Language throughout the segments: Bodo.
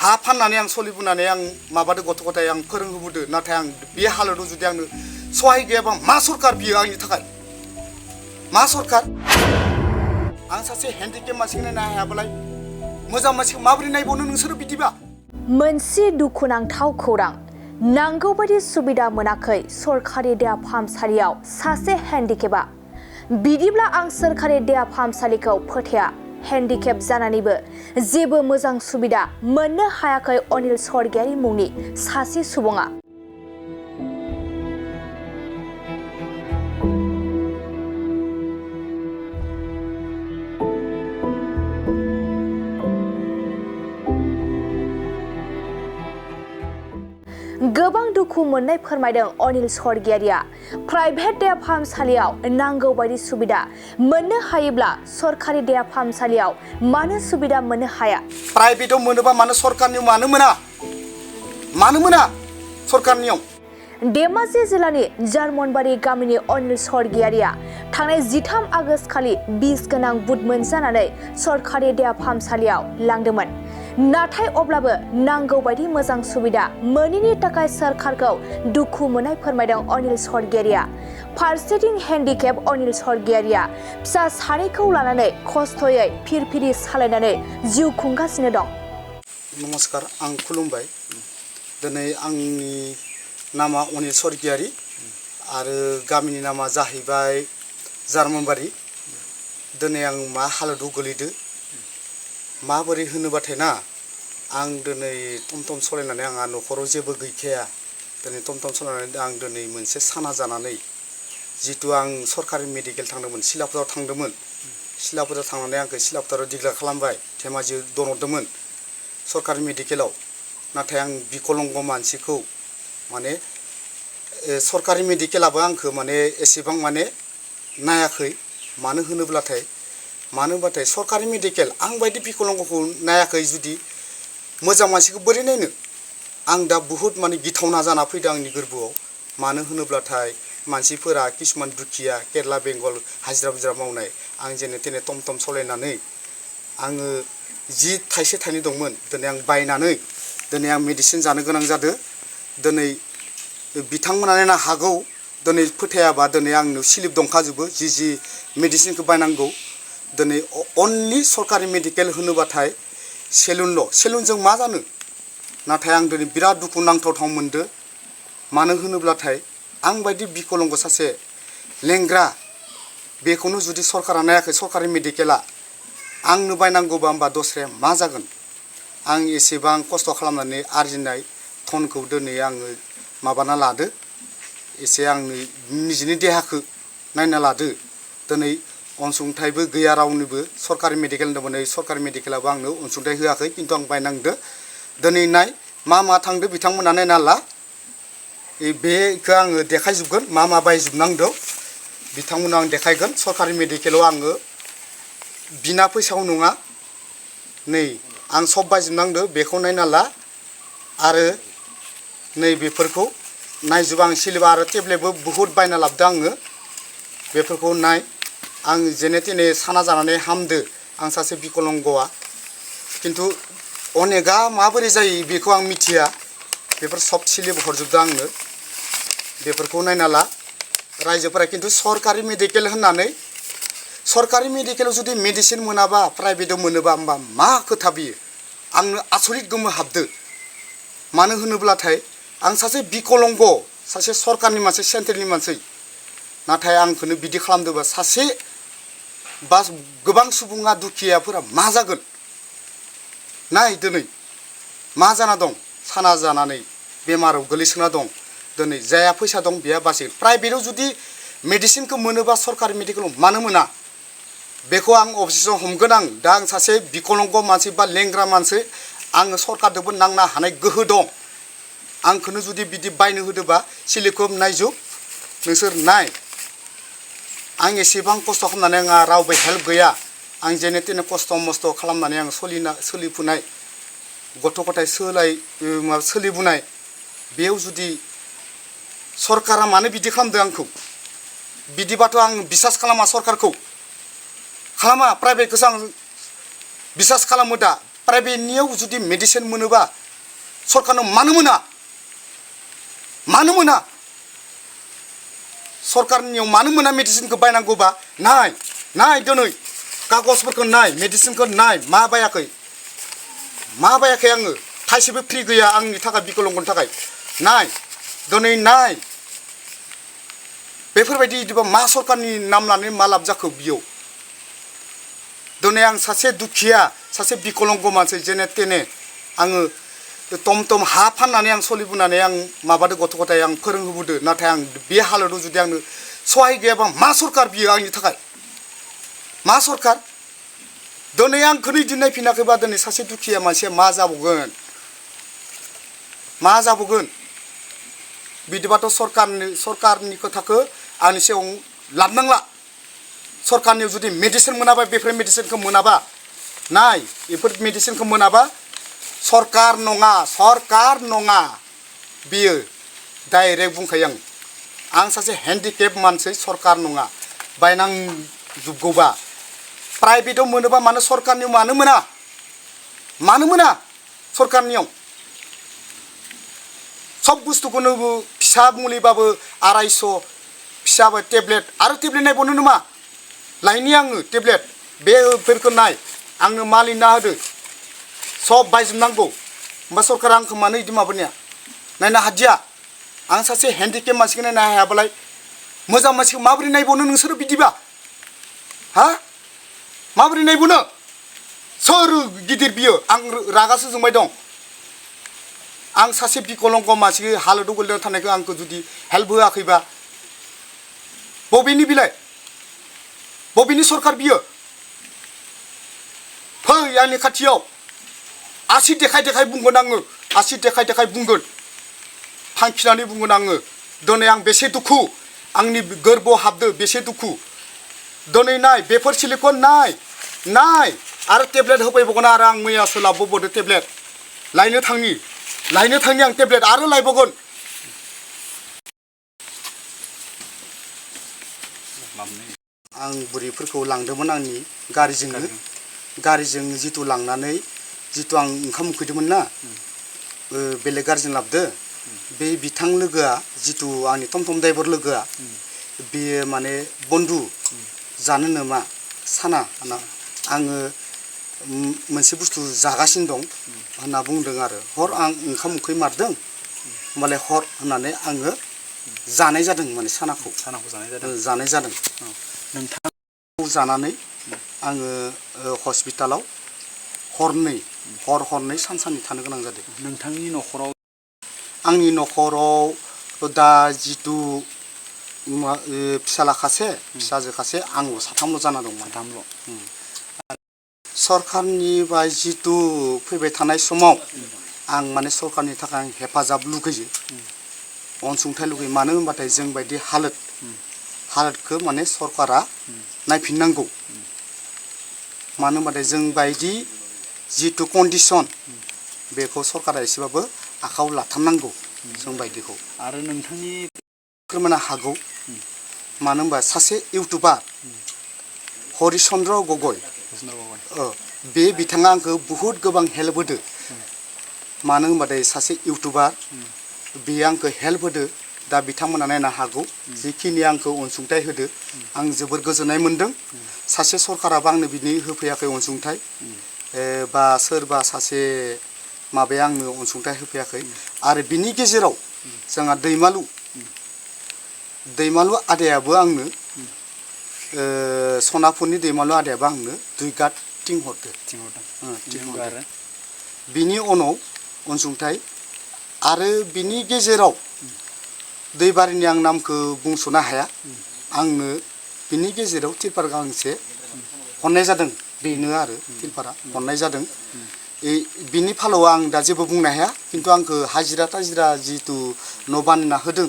हा फाननानै आं सोलिबोनानै आं माबादो गथ' गथाय आं फोरोंहोबोदो नाथाय आं बे हालोदाव जुदि आंनो सहाय गैयाबा मा सरकार बियो आंनि थाखाय मा सरकार आं सासे हेन्डिकेप मानसिखौ नायनो हायाबालाय मोजां मानसिखौ माबोरै नायबावनो नोंसोरो बिदिबा मोनसे दुखुनांथाव खौरां नांगौ बायदि सुबिदा मोनाखै सरकारि देहा फाहामसालियाव सासे हेन्डिकेपआ बिदिब्ला आं सोरखारि देहा फाहामसालिखौ फोथाया हेन्डिकेप जानानैबो जेबो मोजां सुबिदा मोननो हायाखै अनिल स्वर्गियारि मुंनि सासे सुबुङा गोबां दुखु मोननाय फोरमायदों अनिल स्वर्गियारिया प्राइभेट देहा फाहामसालियाव नांगौ बायदि सुबिदा मोननो हायोब्ला सरकारि देहा फाहामसालियाव मानो सुबिदा मोननो हाया प्राइभेटआव मोनोबा मानो सरकारनियाव मानो मोना सरकारनियाव धेमाजि जिल्लानि जार्मनबारि गामिनि अनिल स्वर्गियारिया थांनाय 13 आगस्ट खालि बिस गोनां बुट मोनजानानै सरकारि देहा फाहामसालियाव लांदोंमोन नाथाय अब्लाबो नांगौ बायदि मोजां सुबिदा मोनैनि थाखाय सरकारखौ दुखु मोननाय फोरमायदों अनिल स्वर्गियारिया फारसेथिं हेन्डिकेप अनिल स्वर्गियारिया फिसा सानैखौ लानानै खस्थयै फिरफिरि सालायनानै जिउ खुंगासिनो दं नमस्कार आं खुलुमबाय दिनै आंनि नामा अनिल स्वर्गियारि आरो गामिनि नामा जाहैबाय जार्मनबारि दिनै आं मा हालोदाव गोलैदो माबोरै होनोबाथाय ना आं दिनै टमटम सालायनानै आंहा न'खराव जेबो गैखाया दिनै टमटम सालायनानै आं दिनै मोनसे साना जानानै जितु आं सरकारि मेडिकेल थांदोंमोन सिलाफोराव थांदोंमोन सिलाफोराव थांनानै आंखौ सिलाफोराव दिग्लार खालामबाय धेमाजि दोनहरदोंमोन सरकारि मेडिकेलाव नाथाय आं बिकलंग मानसिखौ माने सरकारि मेडिकेलाबो आंखौ माने एसेबां माने नायाखै मानो होनोब्लाथाय सरकारि मेडिकेल आं बायदि बिकलंगखौ नायाखै जुदि मोजां मानसिखौ बोरै नायनो आं दा बुहुत माने गिथावना जाना फैदों आंनि गोरबोआव मानो होनोब्लाथाय मानसिफोरा किसुमान दुखिया केरला बेंगल हाजिरा मावनाय आं जेने तेने टमटम सालायनानै आङो जि थाइसे थाइनै दंमोन दिनै आं बायनानै दिनै आं मेडिसिन जानो गोनां जादों दिनै बिथांमोनानो ना हागौ दिनै फोथायाबा दिनै आंनो स्लिप दंखाजोबो जि मेडिसिनखौ बायनांगौ दिनै अनलि सरकारि मेडिकेल होनोबाथाय सेलुनजों मा जानो नाथाय आं दिनै बिराद दुखु नांथाव मोनदो मानो होनोब्लाथाय आं बायदि बिकलंग सासे लेंग्रा बेखौनो जुदि सरकारा नायाखै सरकारि मेडिकेला आंनो बायनांगौबा होमबा दस्राया मा जागोन आं एसेबां खस्थ' खालामनानै आरजिनाय धनखौ दिनै आङो माबाना लादो एसे आंनि निजिनि देहाखौ नायना लादो दिनै अनसुंथाइबो गैया रावनिबो सरकारि मेडिकेल होनदोंमोन सरकारि मेडिकेलाबो आंनो अनसुंथाइ होआखै खिन्थु आं बायनांदो दिनै नाय मा थांदो बिथांमोना नायना ला बेखौ आङो देखायजोबगोन मा बायजोबनांदो बिथांमोना आं देखायगोन सरकारि मेडिकेलाव आङो बिना फैसायाव नङा नै आं सब बायजोबनांदो बेखौ नायना ला आरो नै बेफोरखौ नायजोब आं सिलिबा आरो टेब्लेटबो बुहुत बायना लाबोदों आङो बेफोरखौ नाय आं जेने तेने साना जानानै हामदो आं सासे बिकलंगआ खिन्थु अनेगा माबोरै जायो बेखौ आं मिथिया बेफोर सब सिलिप हरजोबदों आंनो बेफोरखौ नायना ला रायजोफोरा खिन्थु सरकारि मेडिकेल होननानै सरकारि मेडिकेलाव जुदि मेडिसिन मोनाबा प्राइभेटाव मोनोबा होमबा मा खोथा बियो आंनो आसरित गोमोहाबदो मानो होनोब्लाथाय आं सासे बिकलंग सासे सरकारनि मानसि सेन्ट्रेलनि मानसि नाथाय आंखौनो बिदि खालामदोंबा सासे बा गोबां सुबुङा दुखियाफोरा मा जागोन नाय दिनै मा जाना दं साना जानानै बेमाराव गोलैसोना दं दिनै जाया फैसा दं बेया बासिगोन प्राइभेटाव जुदि मेडिसिनखौ मोनोबा सरकारि मेडिकेलाव मानो मोना बेखौ आं अफिसाव हमगोन आं दा आं सासे बिकलंग मानसि बा लेंग्रा मानसि आङो सरकारजोंबो नांनो हानाय गोहो दं आंखौनो जुदि बिदि बायनो होदोबा सिलिखौ नायजुब नोंसोर नाय आं एसेबां खस्थ' खालामनानै आंहा रावबो हेल्प गैया आं जेने तेने खस्थ' मस्थ' खालामनानै आं सोलिफुनाय गथ' गथाय सोलिबोनाय बेयाव जुदि सरकारा मानो बिदि खालामदों आंखौ बिदिबाथ' आं बिसास खालामा सरकारखौ खालामा प्राइभेटखौसो आं बिसास खालामो दा प्राइभेटनियाव जुदि मेडिसिन मोनोबा सरकारनो मानो मोना सरकारनियाव मानो मोना मेडिसिनखौ बायनांगौबा नाय दिनै कागजफोरखौ नाय मेडिसिनखौ नाय मा बायाखै आङो थाइसेबो फ्रि गैया आंनि थाखाय बिकलांगनि थाखाय दिनै नाय बेफोरबायदि इदिबा मा सरकारनि नाम लानानै मा लाब जाखो बियाव दिनै आं सासे दुखिया सासे बिकलांग मानसि जेने तेने आङो टम हा फाननानै आं सोलिबोनानै आं माबादो गथ' गथाय आं फोरोंहोबोदो नाथाय आं बे हालोदाव जुदि आंनो सहाय गैयाबा मा सरकार बियो आंनि थाखाय मा सरकार दिनै आं खोनै दिन नायफिनाखैबा दिनै सासे दुखिया मानसिया मा जाबावगोन बिदिबाथ' सरकारनि खोथाखौ आंनि सायाव लाबनांला सरकारनियाव जुदि मेडिसिन मोनाबा बेफोर मेडिसिनखौ मोनाबा नाय बेफोर मेडिसिनखौ मोनाबा सरकार नङा बियो डाइरेक्ट बुंखायो आं सासे हेन्डिकेप मानसि सरकार नङा बायनांजोबगौबा प्राइभेटाव मोनोबा मानो सरकारनियाव मानो मोना सरकारनियाव सब बुस्थुखौनो फिसा मुलिबाबो 250 फिसा टेब्लेट आरो टेब्लेट नायबावनो नामा लायनि आङो टेब्लेट बेफोरखौ नाय आंनो मालिना होदो सब बायजोबनांगौ होमबा सरकारा आंखौ मानो इदि माबानिया नायनो हादिया आं सासे हेन्डिकेप मानसिखौ नायनो हायाबालाय मोजां मानसिखौ माबोरै नायबावनो नोंसोरो बिदिबा माबोरै नायबावनो सोर गिदिर बियो आं रागासो जोंबाय दं आं सासे बिकलांग मानसिखौ हालोदाव गोलैना थानायखौ आंखौ जुदि हेल्प होआखैबा बबेनि सरकार बियो फै आंनि खाथियाव आसि देखाय बुंगोन आङो थांखिनानै बुंगोन आङो दिनै आं बेसे दुखु आंनि गोरबोआव हाबदो बेसे दुखु दिनै नाय बेफोर सिलिकन नाय आरो टेब्लेट होफैबावगोन आरो आं मैयासो लाबोबावदो टेब्लेट लायनो थांनि आं टेब्लेट आरो लायबावगोन आं बुरिफोरखौ लांदोंमोन आंनि गारिजों जितु लांनानै जितु आं ओंखाम उखैदोंमोन ना बेलेग गारिजों लाबोदो बे बिथां लोगोआ जितु आंनि टमटम ड्राइभार लोगोआ बेयो माने बन्धु जानो नामा साना आङो मोनसे बुस्थु जागासिनो दं होनना बुंदों आरो हर आं ओंखाम उखै मारदों होमबालाय हर होननानै आङो जानाय जादों माने सानाखौ जानाय जादों नोंथांखौ जानानै आङो हस्पिटालाव हरनै साननै थानो गोनां जादों नोंथांनि न'खराव आंनि न'खराव दा जितु फिसाला खासे फिसाजो खासे आंल' साथामल' जाना दं सरकारनिफ्राय जितु फैबाय थानाय समाव आं माने सरकारनि थाखाय आं हेफाजाब लुगैयो अनसुंथाइ लुगैयो मानो होनबाथाय जों बायदि हालोदखौ माने सरकारा नायफिननांगौ मानो होनबाथाय जों बायदि जितु कन्डिसन बेखौ सरकारा एसेबाबो आखायाव लाथारनांगौ जों बायदिखौ आरो नोंथांनि फोरमायनो हागौ मानो होनबा सासे इउटुबार हरिचन्द्र गगৈ बे बिथाङा आंखौ बुहुत गोबां हेल्प होदो मानो होनबाथाय सासे इउटुबार बेयो आंखौ हेल्प होदो दा बिथांमोना नायनो हागौ जिखिनि आंखौ अनसुंथाइ होदो आं जोबोर गोजोननाय मोनदों सासे सरकाराबो आंनो बिनि होफैयाखै अनसुंथाइ बा सोरबा सासे माबाया आंनो अनसुंथाइ होफैयाखै आरो बिनि गेजेराव जोंहा दैमालु आदायाबो आंनो सनापुरनि दैमालु आदायाबो आंनो 2 गाद थिंहरदो बिनि उनाव अनसुंथाइ आरो बिनि गेजेराव दैबारिनि आं नामखौ बुंस'नो हाया आंनो बिनि गेजेराव तिरपाल गांसे हरनाय जादों बेनो आरो तिरपाला हरनाय जादों बिनि फालाव आं दा जेबो बुंनो हाया खिन्थु आंखौ हाजिरा ताजिरा जितु न' बानायना होदों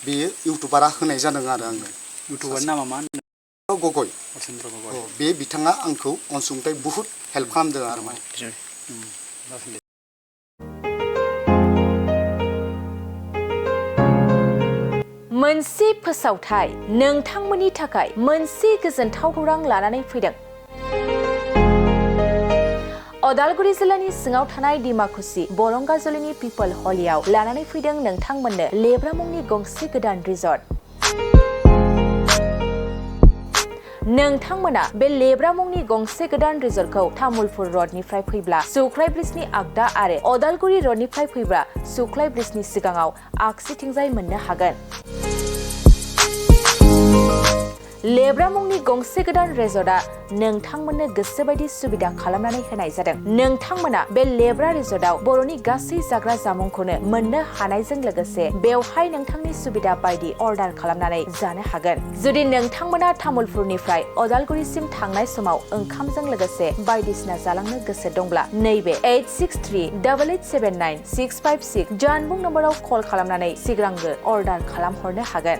बेयो इउटुबारा होनाय जादों आरो आंनो इउटुबारनि नामा मा गगৈ बे बिथाङा आंखौ अनसुंथाइ बुहुत हेल्प खालामदों आरो माने मोनसे फोसावथाय नोंथांमोननि थाखाय मोनसे गोजोनथाव खौरां लानानै फैदों अदालगुरि जिल्लानि सिङाव थानाय डिमाकुसि बरंगाजुलिनि पिपल हलियाव लानानै फैदों नोंथांमोननो लेब्रा मुंनि गंसे गोदान रिजर्ट। नोंथांमोना बे लेब्रा मुंनि गंसे गोदान रिजर्टखौ तामुलपुर रडनिफ्राय फैब्ला सुख्लाय ब्रिजनि आगदा आरो अदालगुरि रडनिफ्राय फैब्ला सुख्लाय ब्रिजनि सिगाङाव आगसिथिंजाय मोननो हागोन। लेब्रा मुंनि गंसे गोदान रिजर्टआ नोंथांमोननो गोसोबायदि सुबिदा खालामनानै होनाय जादों। नोंथांमोना बे लेब्रा रिजर्टआव बर'नि गासै जाग्रा जामुंखौनो मोननो हानायजों लोगोसे बेवहाय नोंथांनि सुबिदा बायदि अर्डार खालामनानै जानो हागोन। जुदि नोंथांमोना तामुलपुरनिफ्राय अदालगुरिसिम थांनाय समाव ओंखामजों लोगोसे बायदिसिना जालांनो गोसो दंब्ला नैबे 8638879656 जानबुं नम्बराव कल खालामनानै सिगांग्रो अर्डार खालामहरनो हागोन।